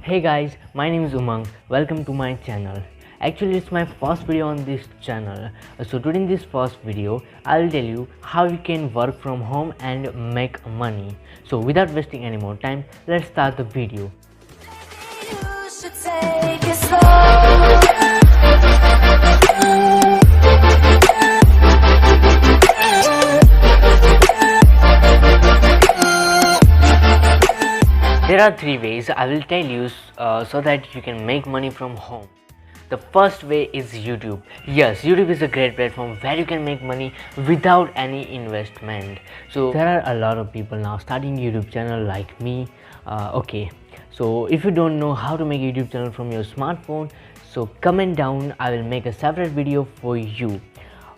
Hey guys, my name is Umang. Welcome to my channel. Actually, it's my first video on this channel. So today in this first video, I'll tell you how you can work from home and make money. So without wasting any more time, let's start the video. There are three ways I will tell you so that you can make money from home. The first way is YouTube. Yes, YouTube is a great platform where you can make money without any investment. So there are a lot of people now starting YouTube channel like me. So if you don't know how to make YouTube channel from your smartphone, so comment down, I will make a separate video for you.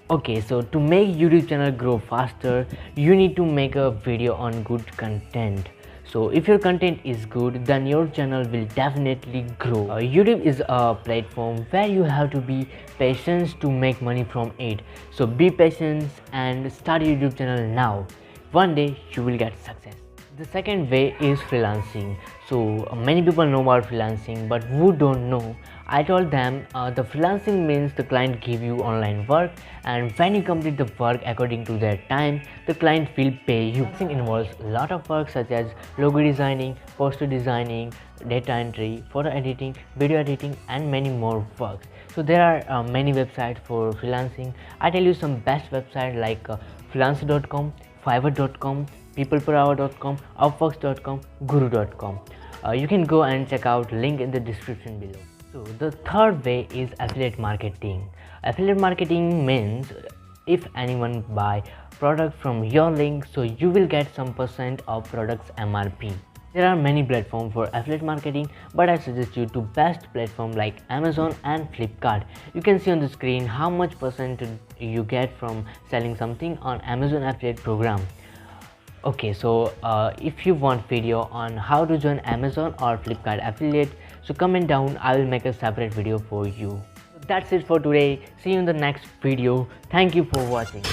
Okay, so to make YouTube channel grow faster, you need to make a video on good content. So if your content is good, then your channel will definitely grow. YouTube is a platform where you have to be patient to make money from it. So be patient and start a YouTube channel now. One day you will get success. The second way is freelancing. So many people know about freelancing, but who don't know, I told them the freelancing means the client give you online work, and when you complete the work according to their time, the client will pay you. Freelancing involves a lot of work such as logo designing, poster designing, data entry, photo editing, video editing, and many more works. So there are many websites for freelancing. I tell you some best websites like freelancer.com, Fiverr.com, Peopleperhour.com, UPWORKS.com, Guru.com. You can go and check out link in the description below. So the third way is affiliate marketing. Affiliate marketing means if anyone buy product from your link, so you will get some percent of products MRP. There are many platforms for affiliate marketing, but I suggest you to best platform like Amazon and Flipkart. You can see on the screen how much percent you get from selling something on Amazon affiliate program. Okay, so if you want video on how to join Amazon or Flipkart affiliate, so comment down, I will make a separate video for you. So that's it for today. See you in the next video. Thank you for watching.